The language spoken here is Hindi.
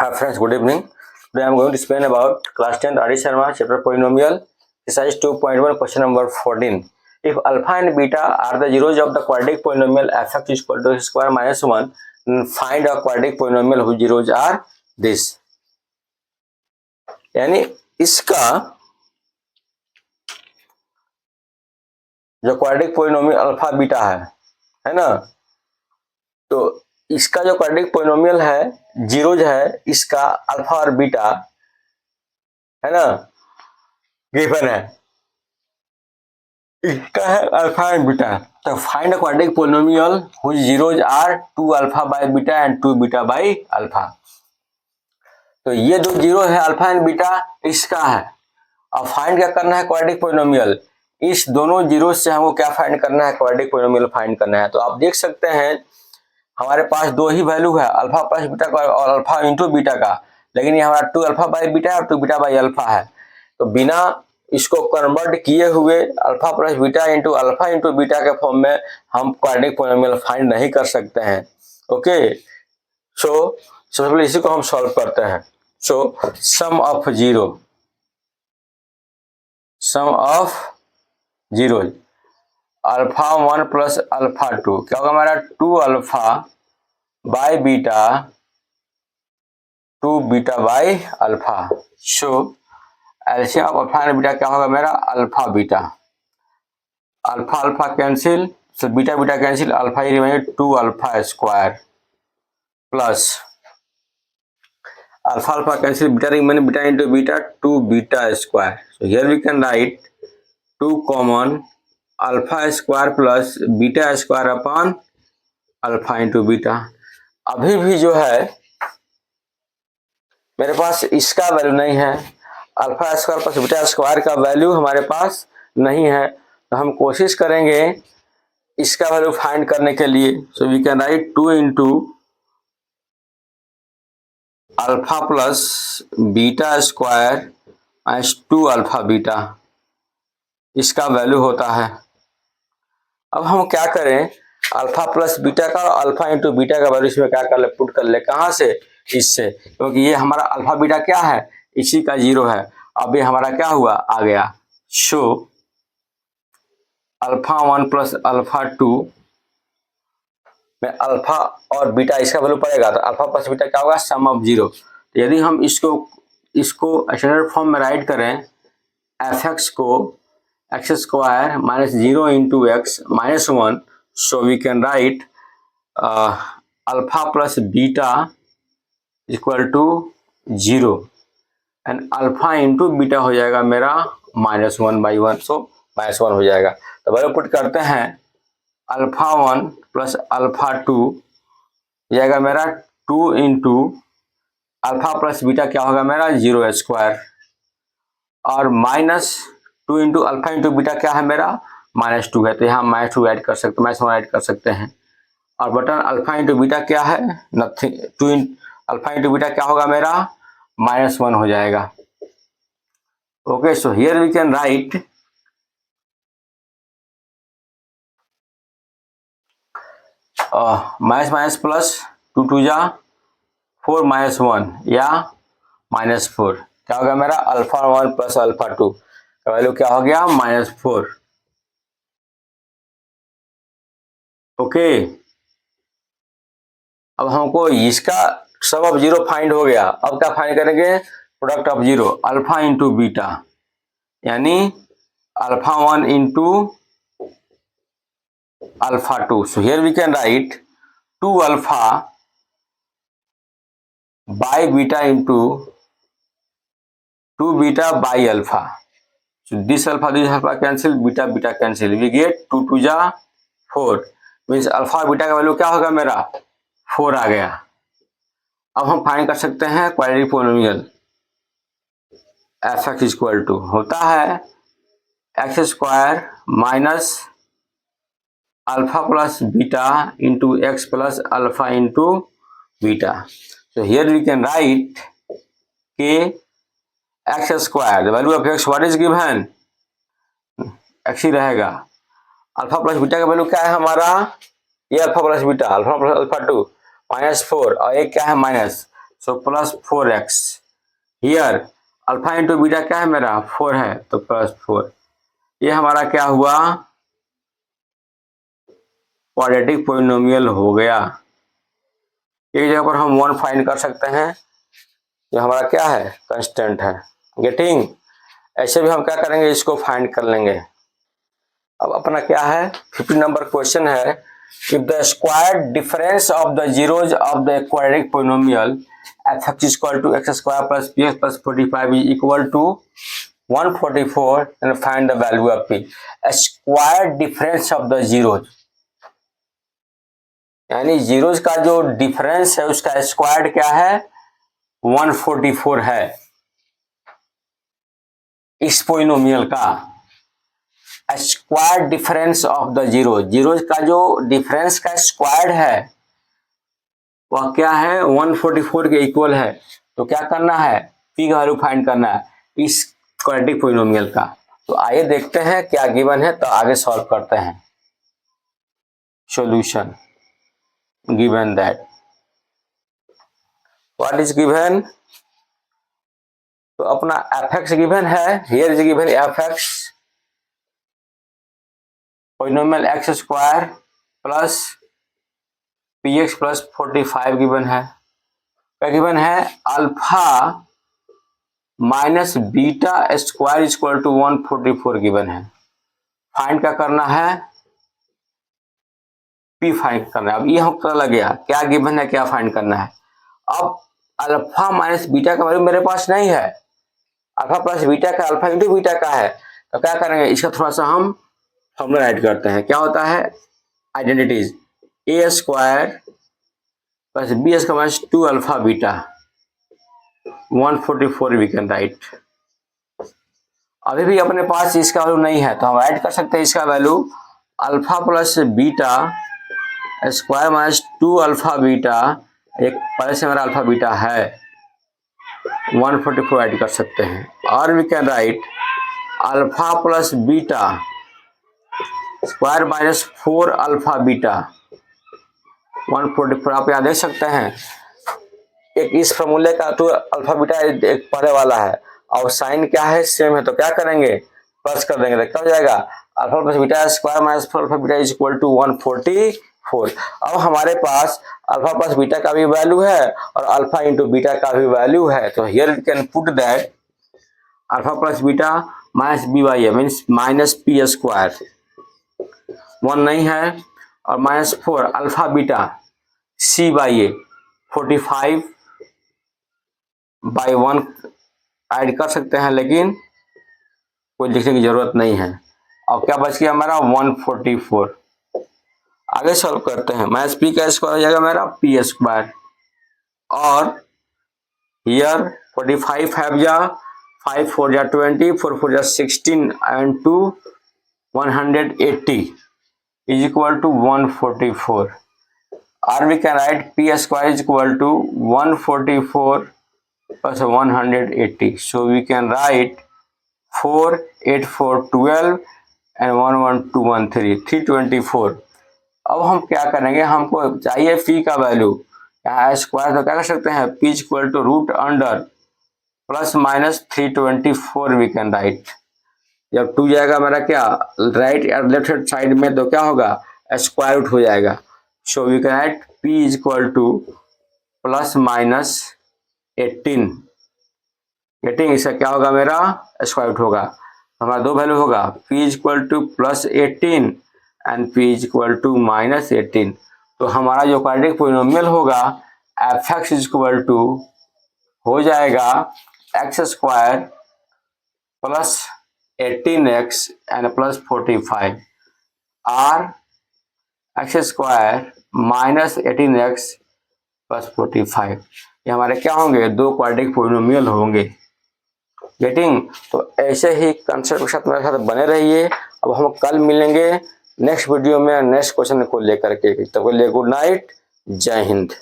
Hi friends, good evening. Today I am going to explain about class 10th Adi Sharma chapter polynomial exercise 2.1 question number 14. If alpha and beta are the zeros of the quadratic polynomial fx is equal to x square minus 1, then find a quadratic polynomial whose zeros are this. यानी इसका जो क्वाड्रेटिक पोलिनोमियल अल्फा बीटा है ना, तो इसका जो क्वाड्रेटिक पोलिनोमियल है जीरोज है, इसका अल्फा और बीटा है ना गिवन है, इसका है अल्फा एंड बीटा. तो find a quadratic polynomial which zeros are 2 alpha by beta and 2 beta by alpha. तो ये दो जीरो है अल्फा एंड बीटा, इसका है. अब फाइंड क्या करना है क्वाड्रेटिक पोलिनोमियल. इस दोनों जीरो से हमको क्या फाइंड करना है, क्वाड्रेटिक पोलिनोमियल फाइंड करना है. तो आप देख सकते हैं हमारे पास दो ही वैल्यू है, अल्फा प्लस बीटा का और अल्फा इंटू बीटा का, लेकिन ये हमारा 2 अल्फा बाय बीटा है और 2 बीटा बाय अल्फा है. तो बिना इसको कन्वर्ट किए हुए alpha plus beta into alpha into beta के फॉर्म में हम क्वाड्रेटिक पोलिनोमियल फाइंड नहीं कर सकते हैं. ओके, सो सबसे पहले इसी को हम सॉल्व करते हैं. So sum of zero alpha 1 plus alpha 2 क्या होगा हमारा 2 alpha by beta 2 beta by alpha. So LCM of alpha and beta क्या होगा मेरा alpha beta. Alpha alpha cancel, so beta beta cancel, alpha ही रिमेंगे 2 alpha square plus alpha alpha cancel, beta रिमेंगे beta into beta 2 beta square. So here we can write 2 common alpha square plus beta square upon alpha into beta. अभी भी जो है मेरे पास इसका वैल्यू नहीं है, alpha square plus beta square का वैल्यू हमारे पास नहीं है. तो हम कोशिश करेंगे इसका वैल्यू फाइंड करने के लिए. So we can write 2 into alpha plus beta square minus 2 alpha beta, इसका वैल्यू होता है. अब हम क्या करें, अल्फा प्लस बीटा का और अल्फा इंटू बीटा का वैल्यू इसमें क्या कर ले, पुट कर ले. कहाँ से, इससे, क्योंकि ये हमारा अल्फा बीटा क्या है, इसी का जीरो है. अब ये हमारा क्या हुआ, आ गया. सो अल्फा 1 प्लस अल्फा 2 में अल्फा और बीटा इसका वैल्यू पड़ेगा, तो अल्फा प्लस बीटा क्या होगा, सम ऑफ जीरो. तो यदि हम इसको स्टैंडर्ड फॉर्म में राइट करें, एफ एक्स को x square minus 0 into x minus 1, so we can write alpha plus beta equal to 0 and alpha into beta हो जाएगा मेरा माइनस 1 बाई 1, सो माइनस 1 हो जाएगा. तो वैल्यू पुट करते हैं, अल्फा 1 प्लस अल्फा 2 जाएगा मेरा 2 इंटू अल्फा प्लस बीटा क्या होगा मेरा 0 स्क्वायर, और minus 2 into alpha into beta क्या है मेरा माइनस 2 है. तो यहाँ माइनस 2 ऐड कर सकते, माइनस 1 ऐड कर सकते हैं. और बटन अल्फा इंटू बीटा क्या है, नथिंग. 2 अल्फा इंटू बीटा क्या होगा मेरा माइनस 1 हो जाएगा. Okay, so here we can write minus minus plus 2 2 जा 4 माइनस 1 या माइनस 4, क्या होगा मेरा अल्फा 1 प्लस अल्फा 2 का वैल्यू क्या हो गया माइनस 4. ओके, अब हमको इसका सब ऑफ जीरो फाइंड हो गया. अब क्या फाइंड करेंगे, product of zero alpha into beta, यानी alpha 1 into alpha 2. So here we can write 2 alpha by beta into 2 beta by alpha. So this alpha cancel, beta beta cancel, we get 2 2 जा 4, मीन्स अल्फा बीटा का वैल्यू क्या होगा मेरा 4 आ गया. अब हम फाइंड कर सकते हैं quadratic polynomial. F x equal to होता है x square minus alpha plus beta into x plus alpha into beta. So here we can write k x square, the value of x what is given, x ही रहेगा. अल्फा प्लस बीटा का वैल्यू क्या है हमारा, ये alpha plus beta, alpha plus alpha 2 minus 4, और एक क्या है minus. So plus 4x। Here alpha into beta क्या है मेरा 4 है तो प्लस 4। ये हमारा क्या हुआ क्वाड्रेटिक पॉलिनोमियल हो गया। एक जगह पर हम 1 फाइंड कर सकते हैं जो हमारा क्या है कांस्टेंट है। गेटिंग। ऐसे भी हम क्या करेंगे इसको फाइंड कर लेंगे। अब अपना क्या है 50 नंबर क्वेश्चन है if the square difference of the zeros of the quadratic polynomial f(x) equal to x square plus px plus 45 is equal to 144 and find the value of p। Square difference of the zeros यानी जीरोज का जो डिफरेंस है उसका स्क्वायर क्या है 144 है इस पॉलिनोमियल का। Square difference of the zeros का जो डिफरेंस का स्क्वायर है वह क्या है 144 के इक्वल है। तो क्या करना है p का वैल्यू फाइंड करना है इस क्वाड्रेटिक पॉलिनोमियल का। तो आइए देखते हैं क्या गिवन है तो आगे सॉल्व करते हैं। Solution given that what is given. तो अपना f(x) गिवन है। Here is given f(x) polynomial x square plus px plus 45 given है। क्या गिवन है alpha minus beta square equal to 144 given है। फाइंड क्या करना है p फाइंड करना है। अब ये हम पता लग गया क्या गिवन है क्या फाइंड करना है। अब अल्फा माइनस बीटा का वैल्यू मेरे पास नहीं है। अल्फा प्लस बीटा का अल्फा इंटू बीटा का है तो क्या करेंगे इसका थोड़ा सा हम फॉर्मूला राइट करते हैं। क्या होता है identities A square plus B square minus 2 alpha beta 144 we can write. अभी भी अपने पास इसका वैल्यू नहीं है तो हम राइट कर सकते हैं इसका value alpha plus beta square minus 2 alpha beta एक पहले से मेरा अल्फा बीटा है 144 राइट कर सकते हैं। और we can write alpha plus beta square minus 4 alpha beta 144। आप यहाँ देख सकते हैं एक इस फॉर्मूले का तो अल्फा बीटा एक पहले वाला है और साइन क्या है सेम है तो क्या करेंगे प्लस कर देंगे तो क्या हो जाएगा alpha plus beta square minus 4 alpha beta is equal to 144। अब हमारे पास अल्फा प्लस बीटा का भी वैल्यू है और अल्फा इंटू बीटा का भी वैल्यू है। तो here we can put that alpha plus beta minus B by A means minus P square 1 नहीं है और minus 4 alpha beta C by A 45 by 1 add कर सकते हैं लेकिन कोई लिखने की जरूरत नहीं है। अब क्या बच गया हमारा 144। आगे सॉल्व करते हैं माइनस पी का स्क्वायर हो जाएगा मेरा पी स्क्वायर और हियर 45 है या 5 4 जा 20 4 4 जा 16 and 2 180 is equal to 144 or we can write p square is equal to 144 plus 180. So we can write 4 8 4 12 and 1 1 2 1 3 324। अब हम क्या करेंगे हमको चाहिए p का वैल्यू यहाँ स्क्वायर तो क्या कर सकते हैं p is equal to root under plus minus 324 we can write. जब 2 जाएगा मेरा क्या राइट और लेफ्ट हैंड साइड में तो क्या होगा स्क्वायर रूट हो जाएगा। So we can write p is equal to plus minus 18। Getting इसका क्या होगा मेरा स्क्वायर रूट होगा हमारा दो वैल्यू होगा p is equal to plus 18 and p is equal to minus 18। तो हमारा जो क्वाड्रेटिक पॉलिनोमियल होगा f(x) इज इक्वल टू हो जाएगा x square plus 18x and plus 45 और x square minus 18x plus 45। ये हमारे क्या होंगे दो क्वाड्रेटिक पॉलिनोमियल होंगे। गेटिंग। तो ऐसे ही कंसेप्ट के साथ मेरे साथ बने रहिए। अब हम कल मिलेंगे नेक्स्ट वीडियो में नेक्स्ट क्वेश्चन को लेकर के। तब तक के लिए गुड नाइट, जय हिंद।